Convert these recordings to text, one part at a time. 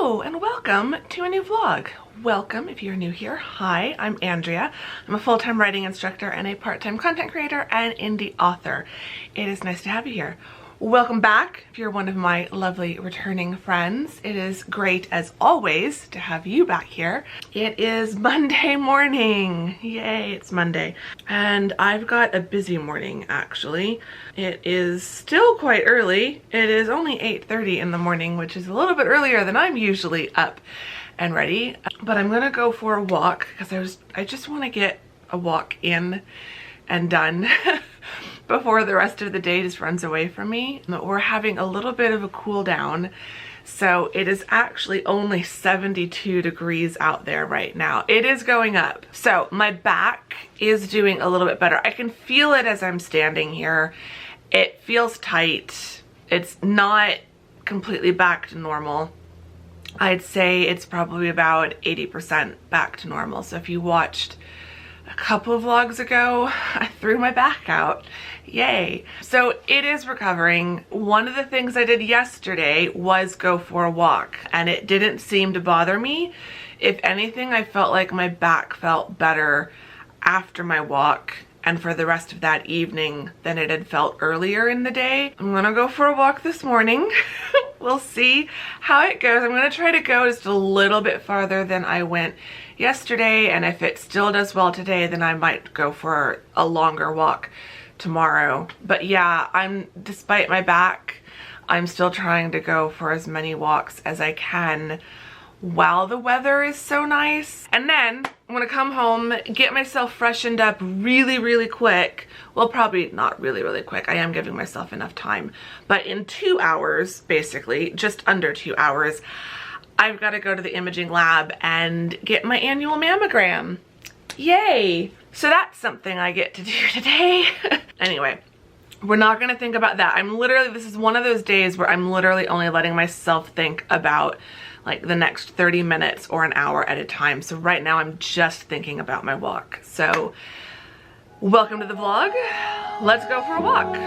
Hello and welcome to a new vlog. Welcome if you're new here. Hi, I'm Andrea. I'm a full-time writing instructor and a part-time content creator and indie author. It is nice to have you here. Welcome back if you're one of my lovely returning friends. It is great as always to have you back here. It is Monday morning. Yay, it's Monday. And I've got a busy morning actually. It is still quite early. It is only 8:30 in the morning, which is a little bit earlier than I'm usually up and ready. But I'm gonna go for a walk because I just want to get a walk in and done before the rest of the day just runs away from me. We're having a little bit of a cool down. So it is actually only 72 degrees out there right now. It is going up. So my back is doing a little bit better. I can feel it as I'm standing here. It feels tight. It's not completely back to normal. I'd say it's probably about 80% back to normal. So if you watched a couple of vlogs ago, I threw my back out. Yay. So it is recovering. One of the things I did yesterday was go for a walk and it didn't seem to bother me. If anything, I felt like my back felt better after my walk and for the rest of that evening than it had felt earlier in the day. I'm gonna go for a walk this morning. We'll see how it goes. I'm gonna try to go just a little bit farther than I went yesterday, and if it still does well today, then I might go for a longer walk tomorrow. But yeah, despite my back, I'm still trying to go for as many walks as I can while the weather is so nice. And then I'm gonna come home, get myself freshened up really quick. Well, probably not really quick. I am giving myself enough time. But in 2 hours, basically, just under 2 hours, I've got to go to the imaging lab and get my annual mammogram. Yay! So that's something I get to do today. Anyway, we're not gonna think about that. This is one of those days where I'm literally only letting myself think about like the next 30 minutes or an hour at a time. So right now I'm just thinking about my walk. So welcome to the vlog. Let's go for a walk.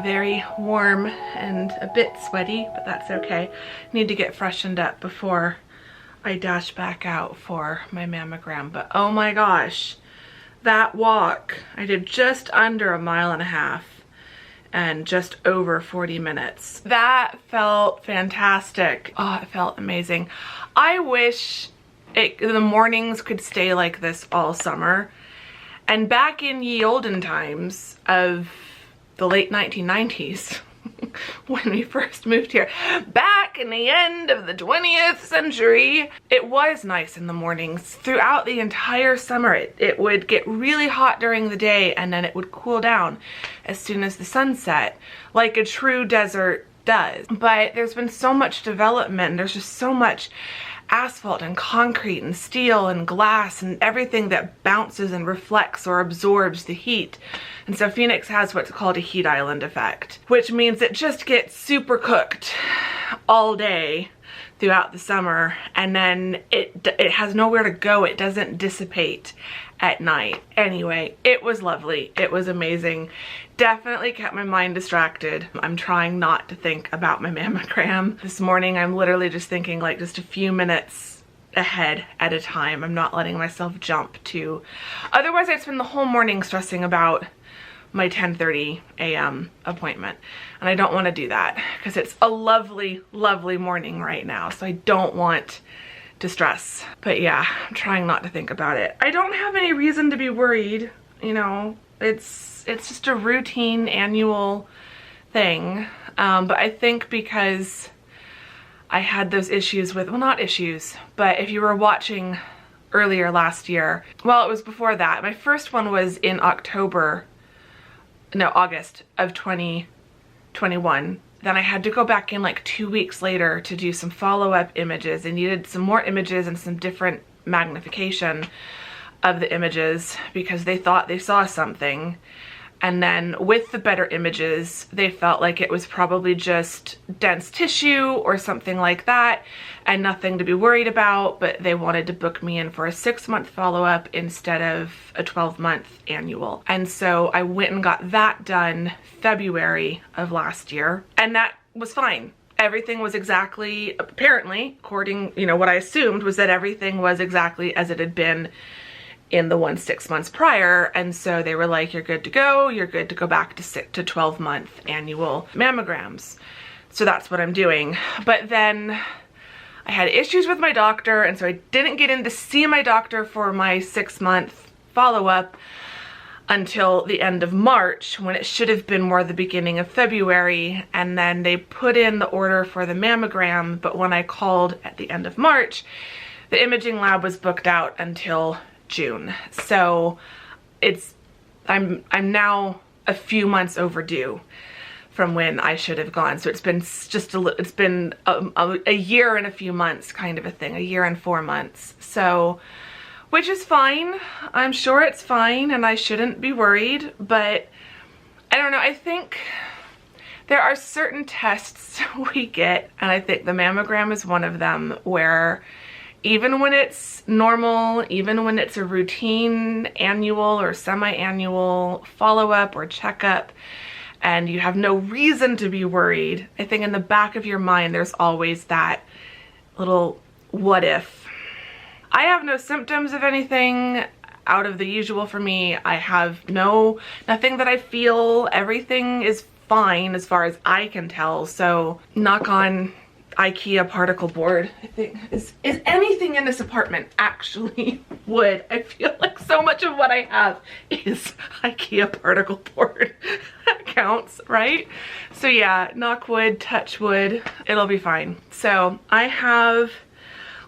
Very warm and a bit sweaty, but that's okay. Need to get freshened up before I dash back out for my mammogram. But oh my gosh, that walk, I did just under 1.5 miles, and just over 40 minutes. That felt fantastic. Oh, it felt amazing. I wish the mornings could stay like this all summer. And back in ye olden times of the late 1990s, when we first moved here, back in the end of the 20th century, it was nice in the mornings. Throughout the entire summer, it would get really hot during the day, and then it would cool down as soon as the sun set, like a true desert does. But there's been so much development, there's just so much asphalt and concrete and steel and glass and everything that bounces and reflects or absorbs the heat. And so Phoenix has what's called a heat island effect, which means it just gets super cooked all day throughout the summer, and then it has nowhere to go. It doesn't dissipate at night. Anyway, it was lovely. It was amazing. Definitely kept my mind distracted. I'm trying not to think about my mammogram. This morning I'm literally just thinking like just a few minutes ahead at a time. I'm not letting myself jump to, otherwise I'd spend the whole morning stressing about my 10:30 a.m. appointment, and I don't want to do that because it's a lovely, lovely morning right now, so I don't want to stress. But yeah, I'm trying not to think about it. I don't have any reason to be worried, you know. It's just a routine annual thing, but I think because I had those issues with, well, not issues, but if you were watching earlier last year, well, it was before that. My first one was in August of 2021. Then I had to go back in like 2 weeks later to do some follow-up images, and needed some more images and some different magnification of the images because they thought they saw something. And then with the better images, they felt like it was probably just dense tissue or something like that and nothing to be worried about, but they wanted to book me in for a 6-month follow-up instead of a 12-month annual. And so I went and got that done February of last year, and that was fine. Everything was exactly, apparently, according, you know, what I assumed was that everything was exactly as it had been in the one 6 months prior. And so they were like, you're good to go. You're good to go back to 6 to 12-month annual mammograms. So that's what I'm doing. But then I had issues with my doctor, and so I didn't get in to see my doctor for my 6-month follow-up until the end of March, when it should have been more the beginning of February. And then they put in the order for the mammogram, but when I called at the end of March, the imaging lab was booked out until June. So I'm now a few months overdue from when I should have gone. So it's been a year and a few months kind of a thing, a year and 4 months. So, which is fine. I'm sure it's fine and I shouldn't be worried, but I don't know. I think there are certain tests we get, and I think the mammogram is one of them, where even when it's normal, even when it's a routine annual or semi-annual follow-up or checkup, and you have no reason to be worried, I think in the back of your mind there's always that little what if. I have no symptoms of anything out of the usual for me. I have nothing that I feel. Everything is fine as far as I can tell. So knock on IKEA particle board. I think is anything in this apartment actually wood. I feel like so much of what I have is IKEA particle board. That counts, right? So yeah, knock wood, touch wood, it'll be fine. So I have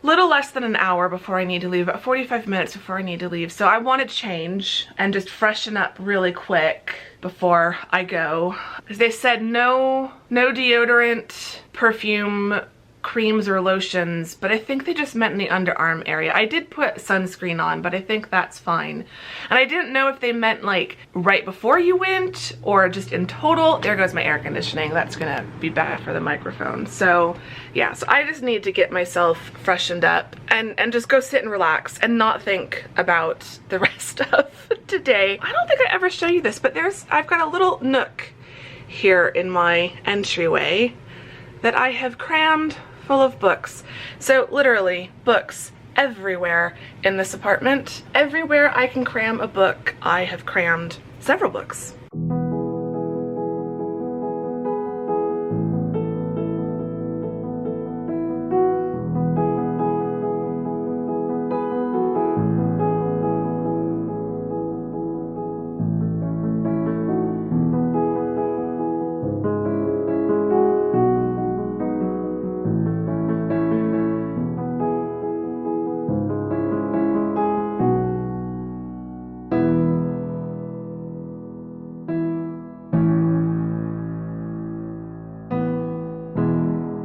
little less than an hour before I need to leave, about 45 minutes before I need to leave. So I want to change and just freshen up really quick before I go. Because they said no deodorant, perfume, creams or lotions, but I think they just meant in the underarm area. I did put sunscreen on, but I think that's fine. And I didn't know if they meant like right before you went or just in total. There goes my air conditioning. That's gonna be bad for the microphone. So yeah, so I just need to get myself freshened up and just go sit and relax and not think about the rest of today. I don't think I ever show you this, but I've got a little nook here in my entryway that I have crammed full of books. So literally books everywhere in this apartment. Everywhere I can cram a book, I have crammed several books.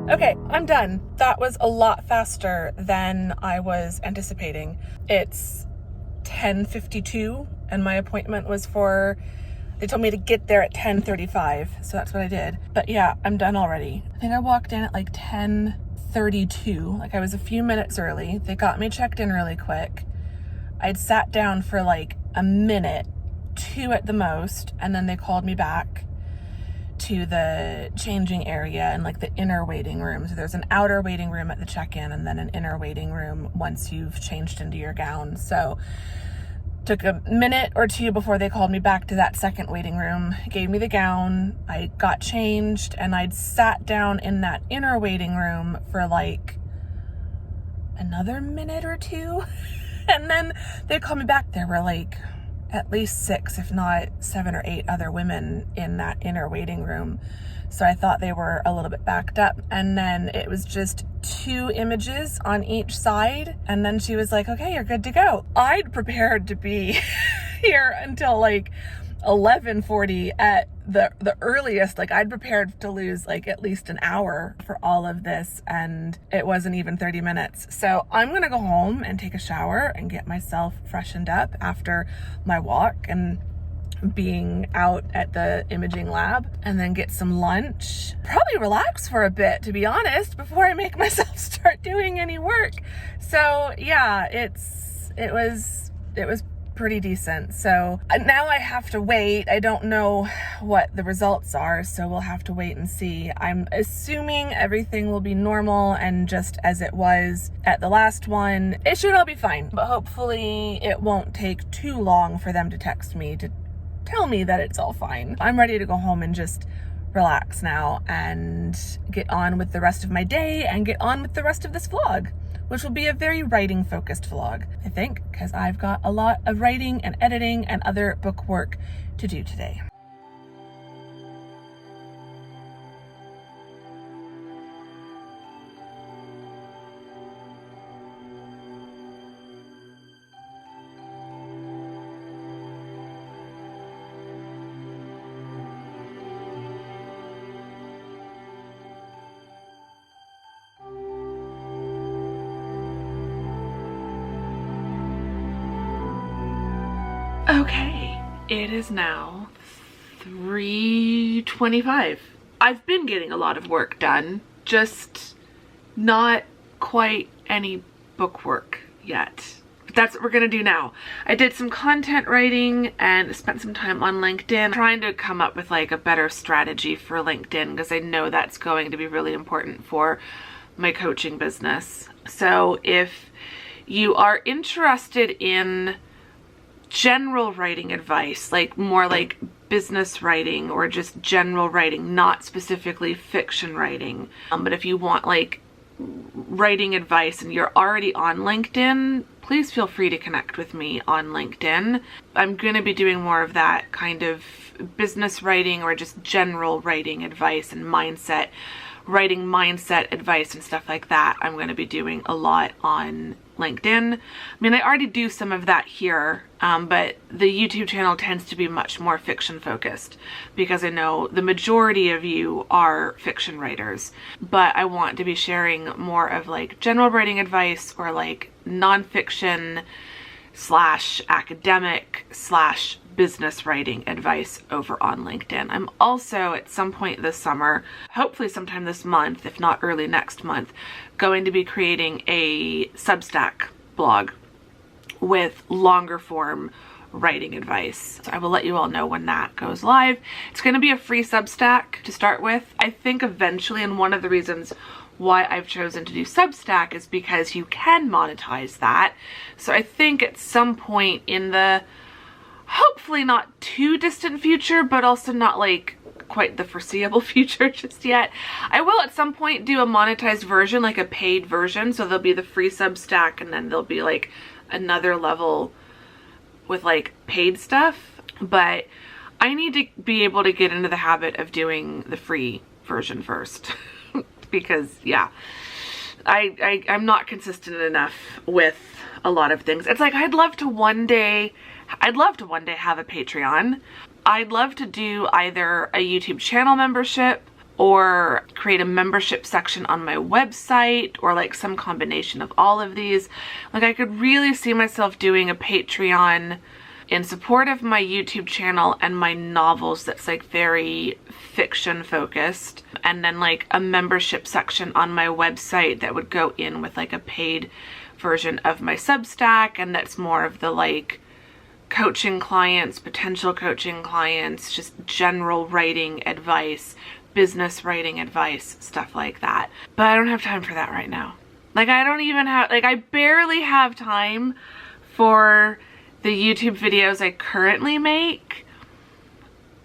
Okay, I'm done. That was a lot faster than I was anticipating. It's 10:52 and my appointment was they told me to get there at 10:35, so that's what I did. But yeah, I'm done already. I think I walked in at like 10:32, like I was a few minutes early. They got me checked in really quick. I'd sat down for like a minute, 2 at the most, and then they called me back to the changing area and like the inner waiting room. So there's an outer waiting room at the check-in and then an inner waiting room once you've changed into your gown. So took a minute or 2 before they called me back to that second waiting room, gave me the gown, I got changed, and I'd sat down in that inner waiting room for like another minute or 2. And then they called me back. There were like at least 6, if not 7 or 8 other women in that inner waiting room. So I thought they were a little bit backed up. And then it was just 2 images on each side. And then she was like, okay, you're good to go. I'd prepared to be here until like 11:40 at the earliest. Like I'd prepared to lose like at least an hour for all of this, and it wasn't even 30 minutes. So I'm gonna go home and take a shower and get myself freshened up after my walk and being out at the imaging lab, and then get some lunch, probably relax for a bit, to be honest, before I make myself start doing any work. So yeah, it was pretty decent. So now I have to wait. I don't know what the results are, so we'll have to wait and see. I'm assuming everything will be normal and just as it was at the last one. It should all be fine, but hopefully it won't take too long for them to text me to tell me that it's all fine. I'm ready to go home and just relax now and get on with the rest of my day and get on with the rest of this vlog, which will be a very writing focused vlog, I think, because I've got a lot of writing and editing and other book work to do today. Okay, it is now 3:25. I've been getting a lot of work done, just not quite any book work yet. But that's what we're gonna do now. I did some content writing and spent some time on LinkedIn trying to come up with like a better strategy for LinkedIn, because I know that's going to be really important for my coaching business. So if you are interested in general writing advice, like more like business writing or just general writing, not specifically fiction writing, but if you want like writing advice and you're already on LinkedIn, please feel free to connect with me on LinkedIn. I'm going to be doing more of that kind of business writing or just general writing advice and mindset advice and stuff like that. I'm going to be doing a lot on LinkedIn. I mean, I already do some of that here, but the YouTube channel tends to be much more fiction focused because I know the majority of you are fiction writers, but I want to be sharing more of like general writing advice or like nonfiction / academic / business writing advice over on LinkedIn. I'm also at some point this summer, hopefully sometime this month, if not early next month, going to be creating a Substack blog with longer form writing advice. So I will let you all know when that goes live. It's going to be a free Substack to start with. I think eventually, and one of the reasons why I've chosen to do Substack is because you can monetize that. So I think at some point in the hopefully not too distant future, but also not like quite the foreseeable future just yet, I will at some point do a monetized version, like a paid version. So there'll be the free Substack and then there'll be like another level with like paid stuff. But I need to be able to get into the habit of doing the free version first because yeah, I'm not consistent enough with a lot of things. It's like I'd love to one day have a Patreon. I'd love to do either a YouTube channel membership or create a membership section on my website, or like some combination of all of these. Like I could really see myself doing a Patreon in support of my YouTube channel and my novels that's like very fiction focused, and then like a membership section on my website that would go in with like a paid version of my Substack, and that's more of the like coaching clients, potential coaching clients, just general writing advice, business writing advice, stuff like that. But I don't have time for that right now. Like I don't even have, like I barely have time for the YouTube videos I currently make.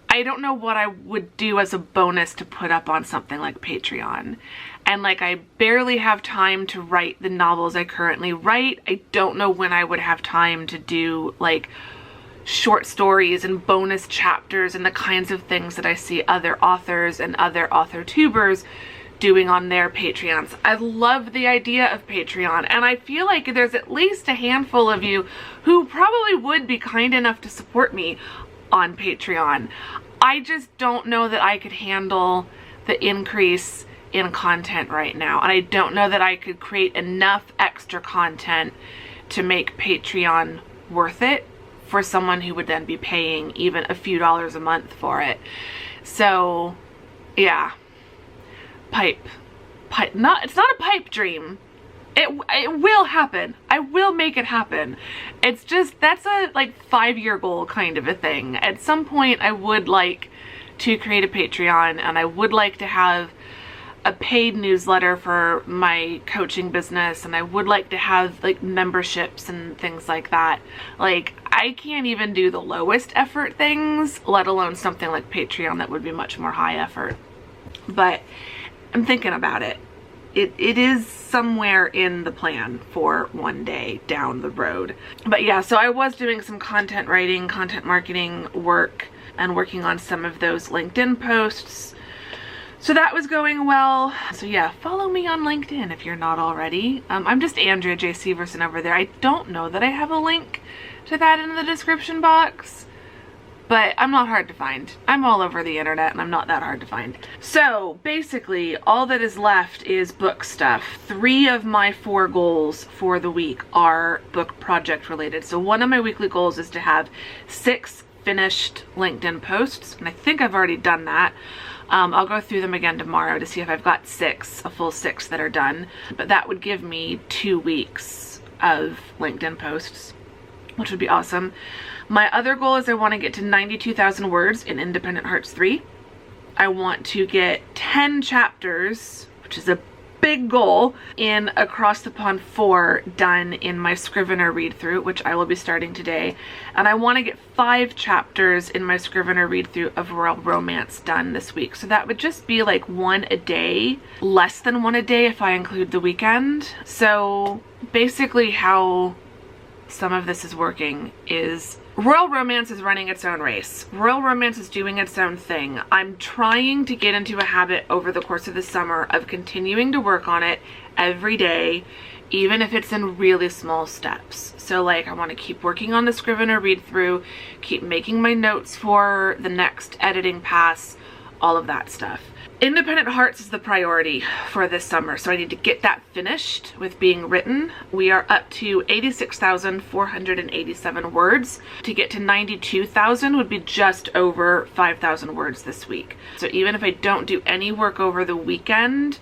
I don't know what I would do as a bonus to put up on something like Patreon. And like I barely have time to write the novels I currently write. I don't know when I would have time to do like short stories and bonus chapters and the kinds of things that I see other authors and other author tubers doing on their Patreons. I love the idea of Patreon, and I feel like there's at least a handful of you who probably would be kind enough to support me on Patreon. I just don't know that I could handle the increase in content right now, and I don't know that I could create enough extra content to make Patreon worth it for someone who would then be paying even a few dollars a month for it. So yeah, it's not a pipe dream. It will happen. I will make it happen. It's just, that's a like 5-year goal kind of a thing. At some point I would like to create a Patreon, and I would like to have a paid newsletter for my coaching business, and I would like to have like memberships and things like that. Like I can't even do the lowest effort things, let alone something like Patreon that would be much more high effort. But I'm thinking about it. It is somewhere in the plan for one day down the road. But yeah, so I was doing some content writing, content marketing work, and working on some of those LinkedIn posts. So that was going well. So yeah, follow me on LinkedIn if you're not already. I'm just Andrea J. Severson over there. I don't know that I have a link to that in the description box, but I'm not hard to find. I'm all over the internet and I'm not that hard to find. So basically all that is left is book stuff. 3 of my 4 goals for the week are book project related. So one of my weekly goals is to have 6 finished LinkedIn posts, and I think I've already done that. I'll go through them again tomorrow to see if I've got a full 6 that are done, but that would give me 2 weeks of LinkedIn posts, which would be awesome. My other goal is I want to get to 92,000 words in Independent Hearts 3. I want to get 10 chapters, which is a big goal, in Across the Pond 4 done in my Scrivener read-through, which I will be starting today. And I want to get 5 chapters in my Scrivener read-through of Royal Romance done this week. So that would just be like 1 a day, less than 1 a day if I include the weekend. So basically how some of this is working is Royal Romance is running its own race. Royal Romance is doing its own thing. I'm trying to get into a habit over the course of the summer of continuing to work on it every day, even if it's in really small steps. So like I want to keep working on the Scrivener read through, keep making my notes for the next editing pass, all of that stuff. Independent Hearts is the priority for this summer, so I need to get that finished with being written. We are up to 86,487 words. To get to 92,000 would be just over 5,000 words this week. So even if I don't do any work over the weekend,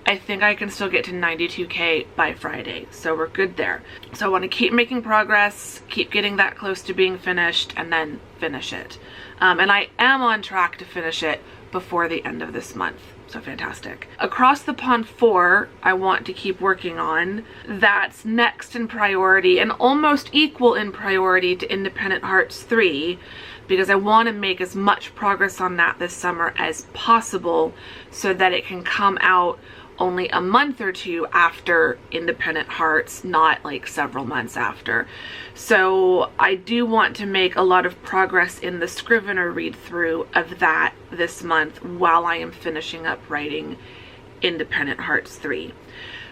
I think I can still get to 92K by Friday. So we're good there. So I want to keep making progress, keep getting that close to being finished, and then finish it. And I am on track to finish it before the end of this month. So fantastic. Across the Pond 4, I want to keep working on. That's next in priority and almost equal in priority to Independent Hearts 3, because I want to make as much progress on that this summer as possible so that it can come out only a month or 2 after Independent Hearts, not like several months after. So I do want to make a lot of progress in the Scrivener read through of that this month while I am finishing up writing Independent Hearts 3.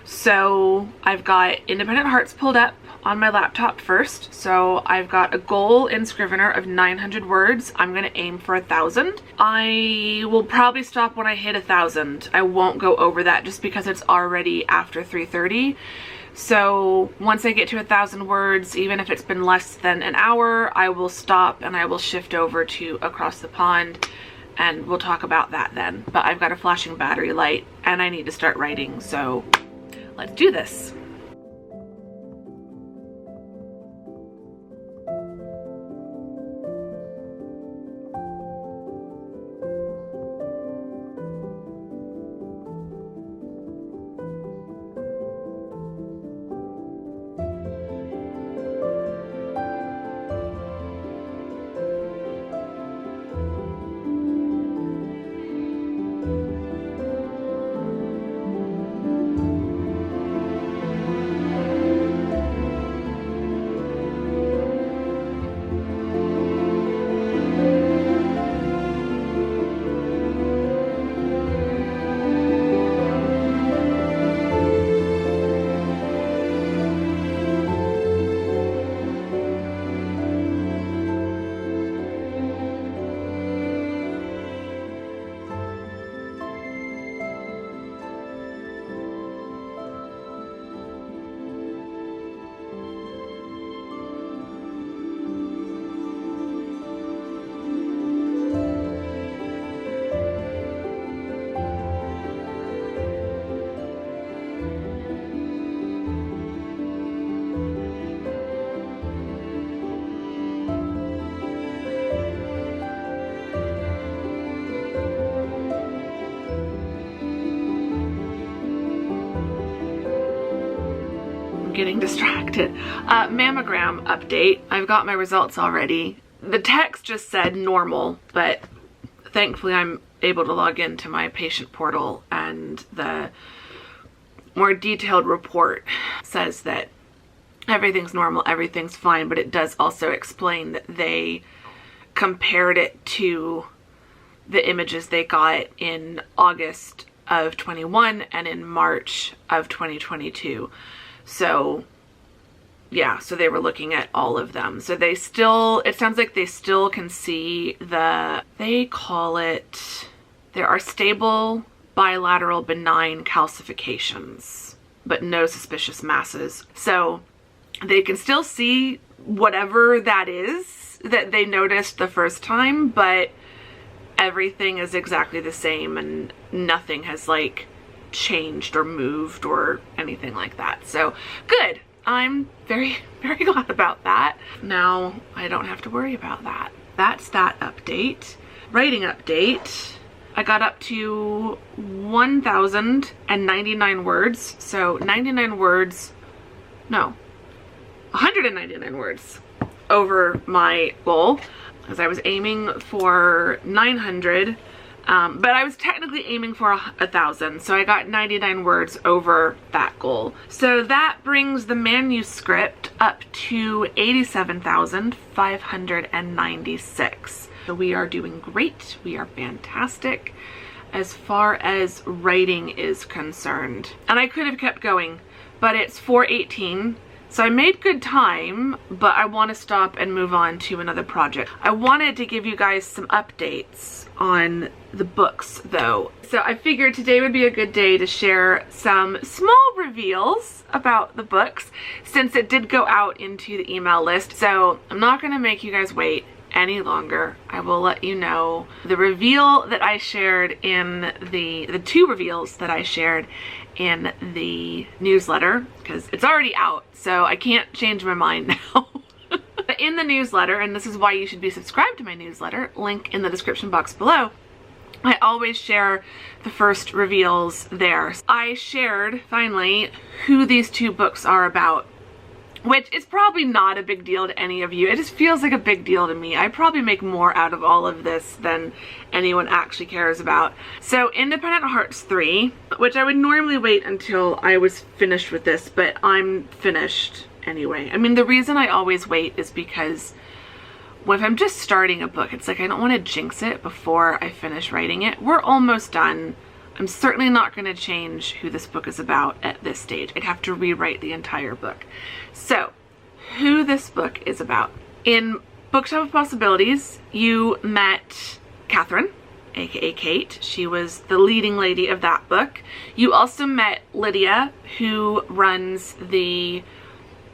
So I've got Independent Hearts pulled up on my laptop first. So I've got a goal in Scrivener of 900 words. I'm gonna aim for 1,000. I will probably stop when I hit 1,000. I won't go over that just because it's already after 3:30. So once I get to 1,000 words, even if it's been less than an hour, I will stop and I will shift over to Across the Pond, and we'll talk about that then. But I've got a flashing battery light and I need to start writing, so let's do this. Getting distracted. Mammogram update. I've got my results already. The text just said normal, but thankfully I'm able to log into my patient portal, and the more detailed report says that everything's normal, everything's fine, but it does also explain that they compared it to the images they got in August of 21 and in March of 2022. So yeah, so they were looking at all of them. So they still, it sounds like they still can see they call it, there are stable bilateral benign calcifications, but no suspicious masses. So they can still see whatever that is that they noticed the first time, but everything is exactly the same and nothing has like changed or moved or anything like that. So good. I'm very, very glad about that. Now I don't have to worry about that. That's that update. Writing update. I got up to 1,099 words. So 99 words, no, 199 words over my goal, because I was aiming for 900. But I was technically aiming for 1,000, so I got 99 words over that goal. So that brings the manuscript up to 87,596. So we are doing great. We are fantastic as far as writing is concerned. And I could have kept going, but it's 4:18. So I made good time, but I want to stop and move on to another project. I wanted to give you guys some updates on the books though. So I figured today would be a good day to share some small reveals about the books, since it did go out into the email list. So I'm not going to make you guys wait any longer. I will let you know the reveal that I shared in the two reveals that I shared in the newsletter, because it's already out, so I can't change my mind now. But in the newsletter, and this is why you should be subscribed to my newsletter, link in the description box below, I always share the first reveals there. I shared, finally, who these two books are about, which is probably not a big deal to any of you. It just feels like a big deal to me. I probably make more out of all of this than anyone actually cares about. So Independent Hearts 3, which I would normally wait until I was finished with this, but I'm finished anyway. I mean, the reason I always wait is because if I'm just starting a book, it's like I don't want to jinx it before I finish writing it. We're almost done. I'm certainly not going to change who this book is about at this stage. I'd have to rewrite the entire book. So, who this book is about. In Bookshop of Possibilities, you met Catherine, aka Kate. She was the leading lady of that book. You also met Lydia, who runs the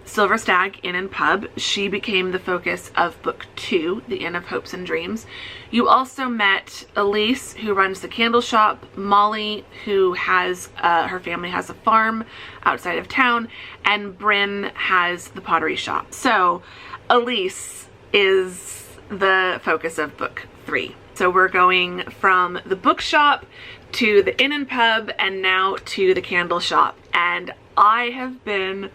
Silver Stag Inn and Pub. She became the focus of book 2, The Inn of Hopes and Dreams. You also met Elise, who runs the candle shop, Molly, who has, her family has a farm outside of town, and Bryn has the pottery shop. So Elise is the focus of book 3. So we're going from the bookshop to the inn and pub and now to the candle shop. And I have been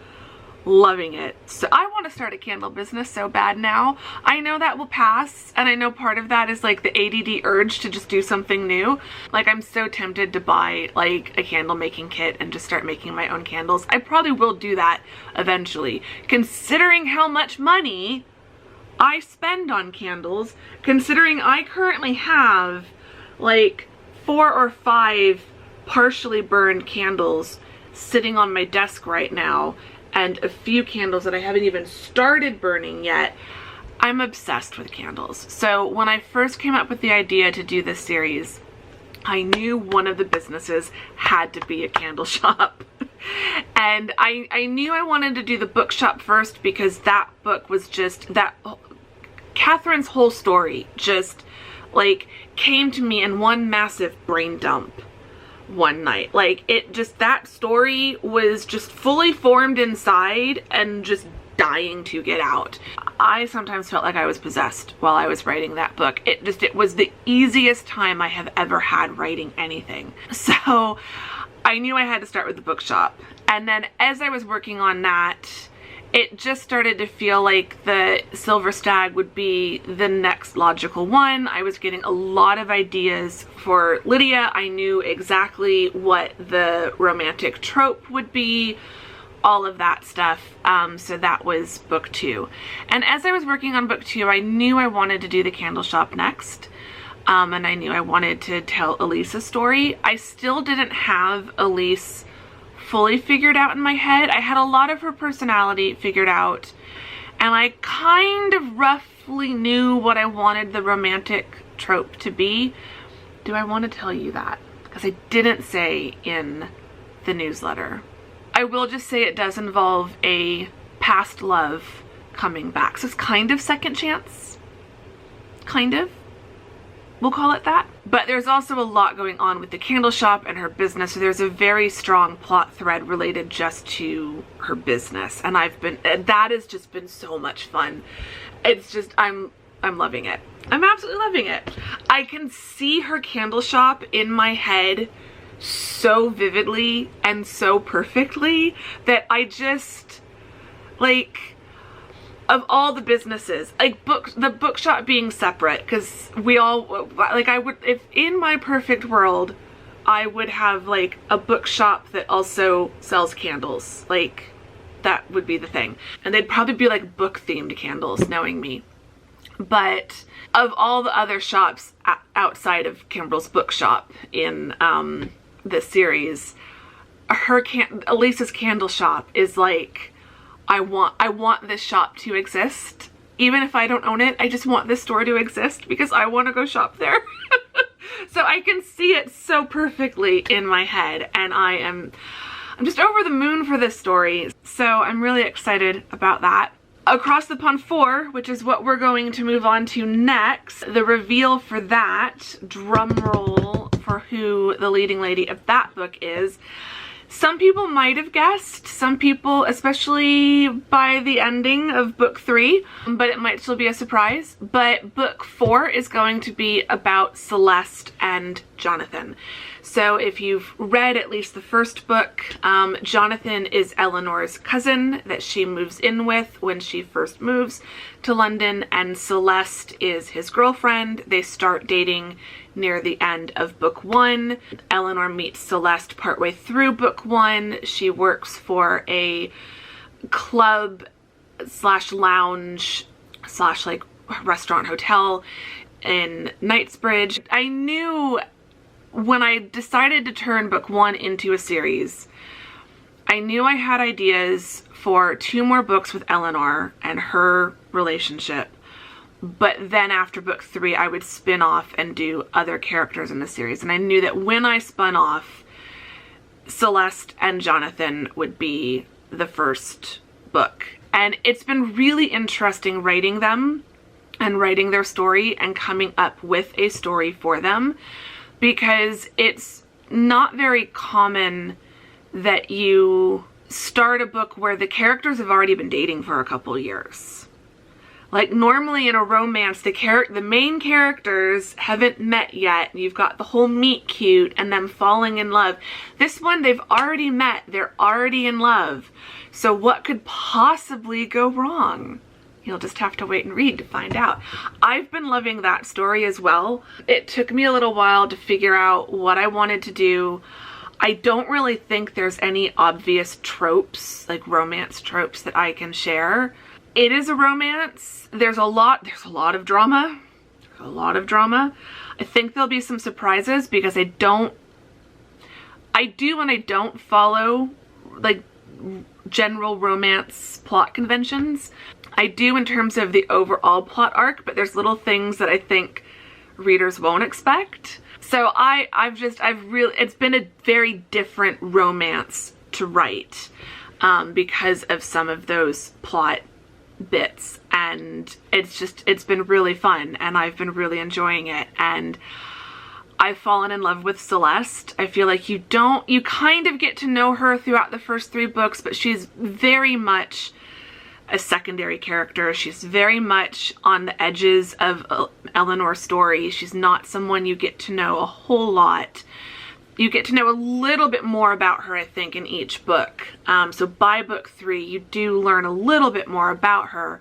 loving it. So I want to start a candle business so bad now. I know that will pass, and I know part of that is like the ADD urge to just do something new. Like, I'm so tempted to buy like a candle making kit and just start making my own candles. I probably will do that eventually, considering how much money I spend on candles, considering I currently have like 4 or 5 partially burned candles sitting on my desk right now, and a few candles that I haven't even started burning yet. I'm obsessed with candles. So when I first came up with the idea to do this series, I knew one of the businesses had to be a candle shop. And I knew I wanted to do the bookshop first because that book was just, that Catherine's whole story just like came to me in one massive brain dump one night. Like, it just, that story was just fully formed inside and just dying to get out. I sometimes felt like I was possessed while I was writing that book. It was the easiest time I have ever had writing anything. So I knew I had to start with the bookshop. And then as I was working on that, it just started to feel like the Silver Stag would be the next logical one. I was getting a lot of ideas for Lydia. I knew exactly what the romantic trope would be, all of that stuff. So that was book 2. And as I was working on book 2, I knew I wanted to do the candle shop next. And I knew I wanted to tell Elise's story. I still didn't have Elise fully figured out in my head. I had a lot of her personality figured out, and I kind of roughly knew what I wanted the romantic trope to be. Do I want to tell you that? Because I didn't say in the newsletter. I will just say it does involve a past love coming back. So it's kind of second chance. Kind of. We'll call it that. But there's also a lot going on with the candle shop and her business. So there's a very strong plot thread related just to her business. And that has just been so much fun. It's just, I'm loving it. I'm absolutely loving it. I can see her candle shop in my head so vividly and so perfectly that I just, like, of all the businesses, like the bookshop being separate, because we all, like, I would, if in my perfect world, I would have like a bookshop that also sells candles. Like, that would be the thing. And they'd probably be like book themed candles, knowing me. But of all the other shops outside of Kimbrell's bookshop in this series, Elise's candle shop is like, I want this shop to exist. Even if I don't own it, I just want this store to exist because I want to go shop there. So I can see it so perfectly in my head, and I'm just over the moon for this story. So I'm really excited about that. Across the Pond 4, which is what we're going to move on to next, the reveal for that, drum roll for who the leading lady of that book is. Some people might have guessed, some people, especially by the ending of book 3, but it might still be a surprise. But book 4 is going to be about Celeste and Jonathan. So if you've read at least the first book, Jonathan is Eleanor's cousin that she moves in with when she first moves to London, and Celeste is his girlfriend. They start dating near the end of book 1. Eleanor meets Celeste partway through book 1. She works for a club slash lounge slash like restaurant hotel in Knightsbridge. I knew when I decided to turn book 1 into a series, I knew I had ideas for 2 more books with Eleanor and her relationship. But then after book 3, I would spin off and do other characters in the series. And I knew that when I spun off, Celeste and Jonathan would be the first book. And it's been really interesting writing them and writing their story and coming up with a story for them, because it's not very common that you start a book where the characters have already been dating for a couple years. Like normally in a romance, the main characters haven't met yet. You've got the whole meet cute and them falling in love. This one, they've already met. They're already in love. So what could possibly go wrong? You'll just have to wait and read to find out. I've been loving that story as well. It took me a little while to figure out what I wanted to do. I don't really think there's any obvious tropes, like romance tropes, that I can share. It is a romance. There's a lot of drama. A lot of drama. I think there'll be some surprises because I do and I don't follow like general romance plot conventions. I do in terms of the overall plot arc, but there's little things that I think readers won't expect. So it's been a very different romance to write because of some of those plot bits, and it's been really fun, and I've been really enjoying it, and I've fallen in love with Celeste. I feel like you kind of get to know her throughout the first 3 books, but she's very much a secondary character. She's very much on the edges of Eleanor's story. She's not someone you get to know a whole lot. You get to know a little bit more about her, I think, in each book. So by book 3, you do learn a little bit more about her,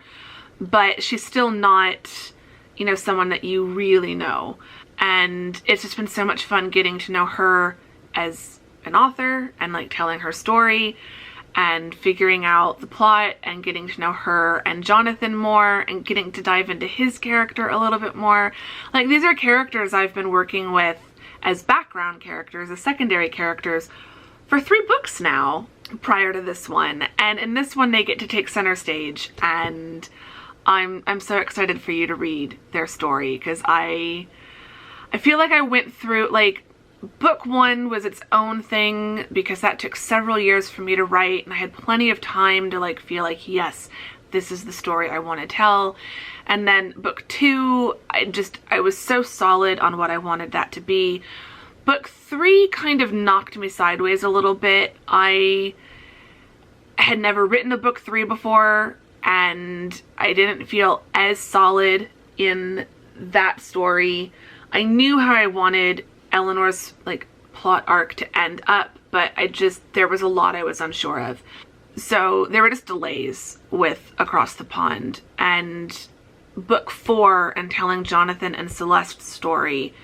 but she's still not, you know, someone that you really know. And it's just been so much fun getting to know her as an author and like telling her story and figuring out the plot and getting to know her and Jonathan more and getting to dive into his character a little bit more. Like, these are characters I've been working with as background characters, as secondary characters, for 3 books now prior to this one. And in this one, they get to take center stage, and I'm so excited for you to read their story, because I feel like I went through, like, book 1 was its own thing because that took several years for me to write, and I had plenty of time to like feel like, yes, this is the story I want to tell. And then book 2, I was so solid on what I wanted that to be. Book 3 kind of knocked me sideways a little bit. I had never written a book 3 before, and I didn't feel as solid in that story. I knew how I wanted Eleanor's like plot arc to end up, but there was a lot I was unsure of. So there were just delays with Across the Pond, and book 4 and telling Jonathan and Celeste's story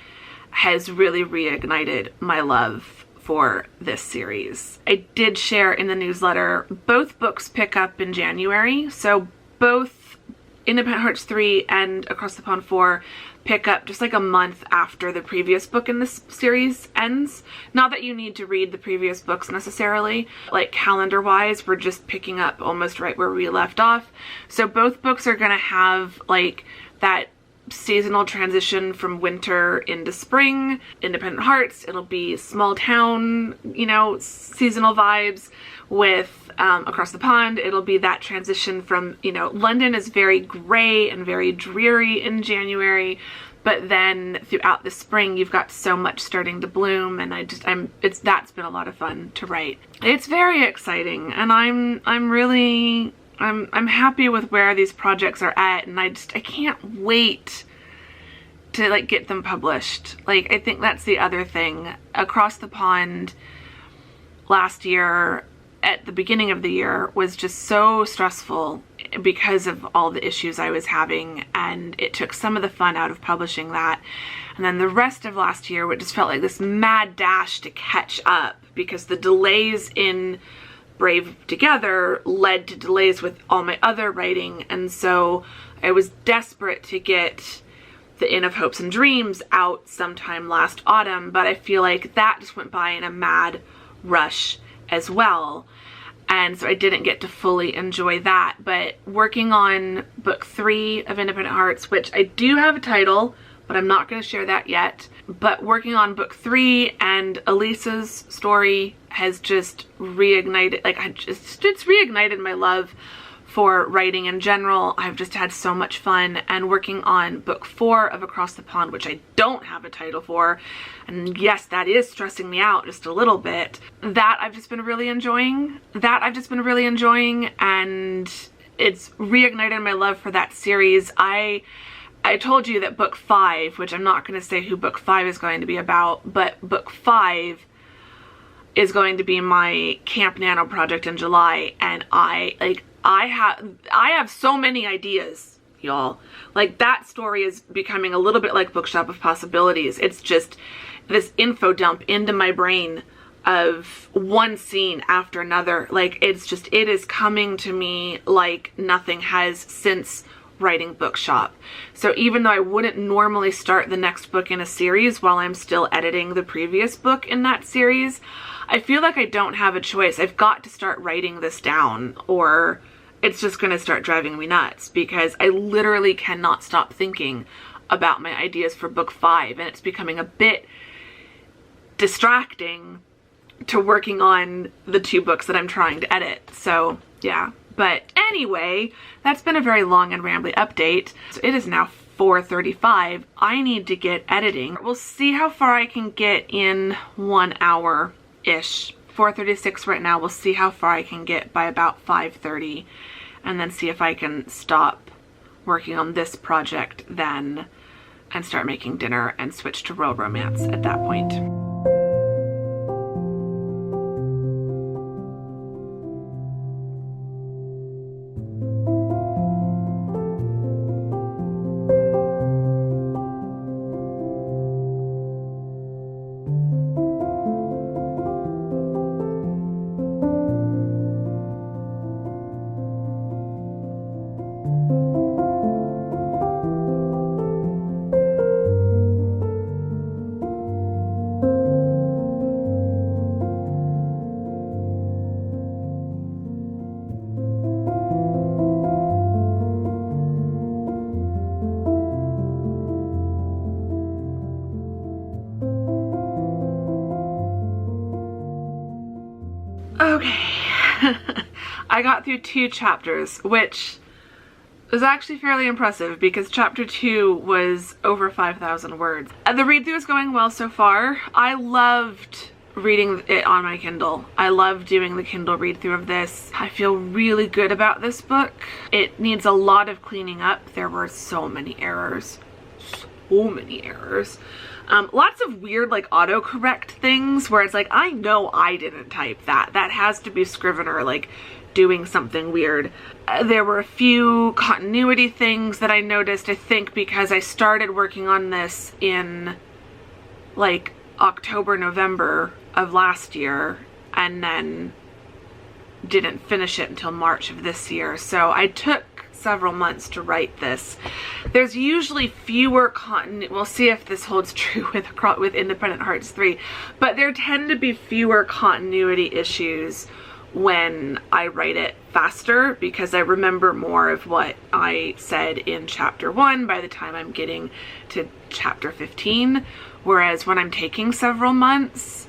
has really reignited my love for this series. I did share in the newsletter, both books pick up in January, so both Independent Hearts 3 and Across the Pond 4 pick up just like a month after the previous book in this series ends. Not that you need to read the previous books necessarily, like calendar wise, we're just picking up almost right where we left off. So both books are gonna have like that seasonal transition from winter into spring. Independent Hearts, it'll be small town, you know, seasonal vibes. With Across the Pond, it'll be that transition from, you know, London is very gray and very dreary in January, but then throughout the spring you've got so much starting to bloom, and that's been a lot of fun to write. It's very exciting, and I'm happy with where these projects are at, and I can't wait to like get them published. Like, I think that's the other thing. Across the Pond last year, at the beginning of the year, was just so stressful because of all the issues I was having, and it took some of the fun out of publishing that. And then the rest of last year, it just felt like this mad dash to catch up because the delays in Brave Together led to delays with all my other writing, and so I was desperate to get The Inn of Hopes and Dreams out sometime last autumn, but I feel like that just went by in a mad rush as well. And so I didn't get to fully enjoy that. But working on book 3 of Independent Hearts, which I do have a title, but I'm not going to share that yet. But working on book 3 and Elisa's story has just reignited, like it's reignited my love for writing in general. I've just had so much fun, and working on book 4 of Across the Pond, which I don't have a title for, and yes, that is stressing me out just a little bit. That I've just been really enjoying. And it's reignited my love for that series. I told you that book 5, which I'm not going to say who book 5 is going to be about, but book 5 is going to be my Camp Nano project in July, and I have so many ideas, y'all. Like, that story is becoming a little bit like Bookshop of Possibilities. It's just this info dump into my brain of one scene after another. Like, it is coming to me like nothing has since writing Bookshop. So even though I wouldn't normally start the next book in a series while I'm still editing the previous book in that series, I feel like I don't have a choice. I've got to start writing this down, or it's just going to start driving me nuts, because I literally cannot stop thinking about my ideas for book 5, and it's becoming a bit distracting to working on the 2 books that I'm trying to edit. So yeah, but anyway, that's been a very long and rambly update. So it is now 4:35. I need to get editing. We'll see how far I can get in 1 hour-ish. 4:36 right now. We'll see how far I can get by about 5:30, and then see if I can stop working on this project then and start making dinner and switch to Royal Romance at that point. Okay, I got through 2 chapters, which was actually fairly impressive because chapter 2 was over 5,000 words. The read-through is going well so far. I loved reading it on my Kindle. I love doing the Kindle read-through of this. I feel really good about this book. It needs a lot of cleaning up. There were so many errors. So many errors. Lots of weird like autocorrect things where it's like, I know I didn't type that. That has to be Scrivener like doing something weird. There were a few continuity things that I noticed, I think because I started working on this in like October, November of last year, and then didn't finish it until March of this year. So I took several months to write this. There's usually fewer we'll see if this holds true with Independent Hearts 3, but there tend to be fewer continuity issues when I write it faster because I remember more of what I said in chapter 1 by the time I'm getting to chapter 15, whereas when I'm taking several months,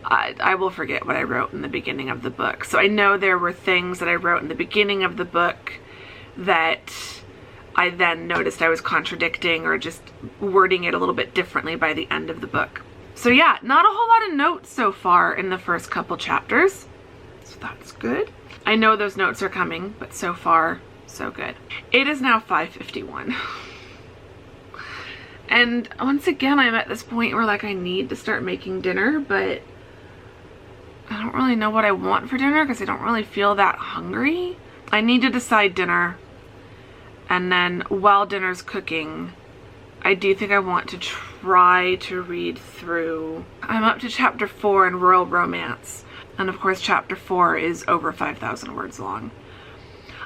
I will forget what I wrote in the beginning of the book. So I know there were things that I wrote in the beginning of the book that I then noticed I was contradicting or just wording it a little bit differently by the end of the book. So yeah, not a whole lot of notes so far in the first couple chapters. So that's good. I know those notes are coming, but so far, so good. It is now 5:51. And once again, I'm at this point where like I need to start making dinner, but I don't really know what I want for dinner because I don't really feel that hungry. I need to decide dinner. And then while dinner's cooking, I do think I want to try to read through. I'm up to chapter 4 in Royal Romance. And of course chapter 4 is over 5,000 words long.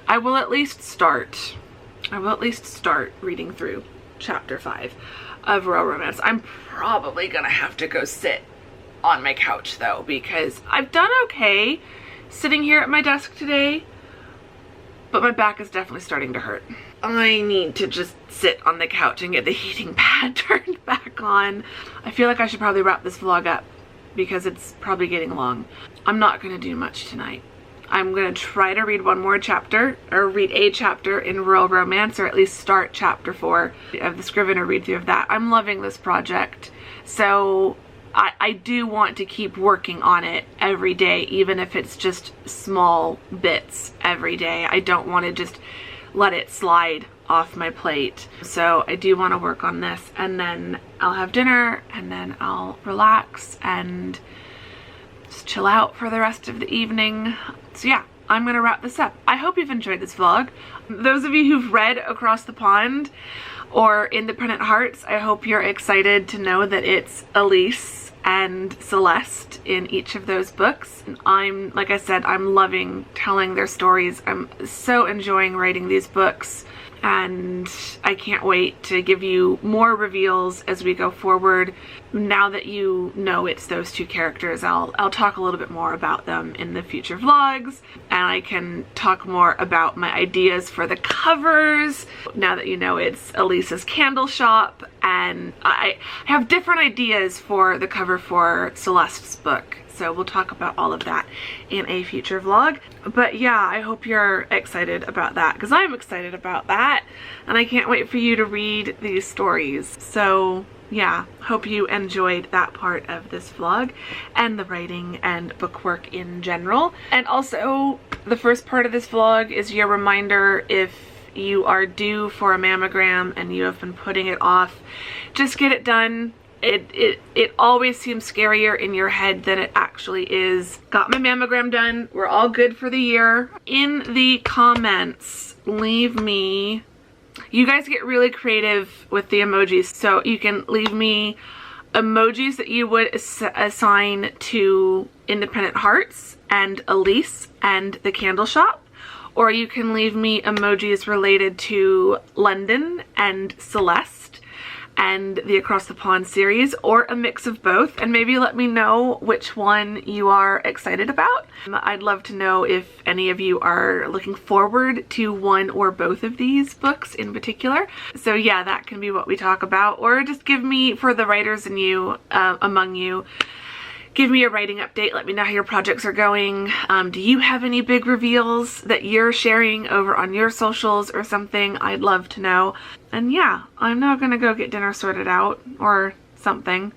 I will at least start reading through chapter 5 of Real Romance. I'm probably gonna have to go sit on my couch though, because I've done okay sitting here at my desk today, but my back is definitely starting to hurt. I need to just sit on the couch and get the heating pad turned back on. I feel like I should probably wrap this vlog up because it's probably getting long. I'm not gonna do much tonight. I'm gonna try to read one more chapter, or read a chapter in Real Romance, or at least start chapter 4 of the Scrivener read through of that. I'm loving this project, so I do want to keep working on it every day, even if it's just small bits every day. I don't want to just let it slide off my plate. So I do want to work on this, and then I'll have dinner, and then I'll relax and just chill out for the rest of the evening. So yeah, I'm gonna wrap this up. I hope you've enjoyed this vlog. Those of you who've read Across the Pond or Independent Hearts, I hope you're excited to know that it's Elise and Celeste in each of those books. And like I said, I'm loving telling their stories. I'm so enjoying writing these books, and I can't wait to give you more reveals as we go forward. Now that you know it's those two characters, I'll talk a little bit more about them in the future vlogs, and I can talk more about my ideas for the covers now that you know it's Elisa's Candle Shop, and I have different ideas for the cover for Celeste's book. So we'll talk about all of that in a future vlog. But yeah, I hope you're excited about that, because I'm excited about that, and I can't wait for you to read these stories. So yeah, hope you enjoyed that part of this vlog and the writing and bookwork in general. And also, the first part of this vlog is your reminder: if you are due for a mammogram and you have been putting it off, just get it done. It always seems scarier in your head than it actually is. Got my mammogram done. We're all good for the year. In the comments, leave me, you guys get really creative with the emojis, so you can leave me emojis that you would assign to Independent Hearts and Elise and the Candle Shop, or you can leave me emojis related to London and Celeste and the Across the Pond series, or a mix of both, and maybe let me know which one you are excited about. I'd love to know if any of you are looking forward to one or both of these books in particular. So yeah, that can be what we talk about, or just give me, for the writers in you, among you, give me a writing update. Let me know how your projects are going. Do you have any big reveals that you're sharing over on your socials or something? I'd love to know. And yeah, I'm now gonna go get dinner sorted out or something.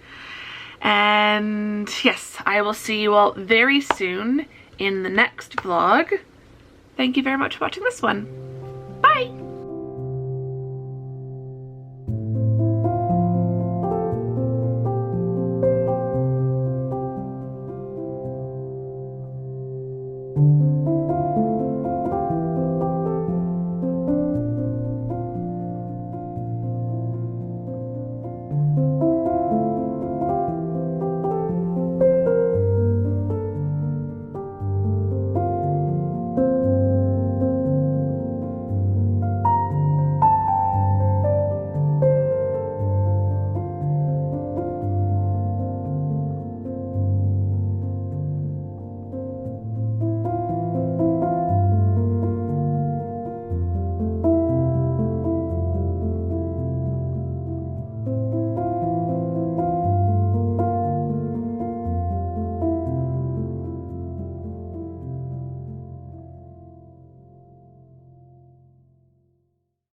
And yes, I will see you all very soon in the next vlog. Thank you very much for watching this one. Bye!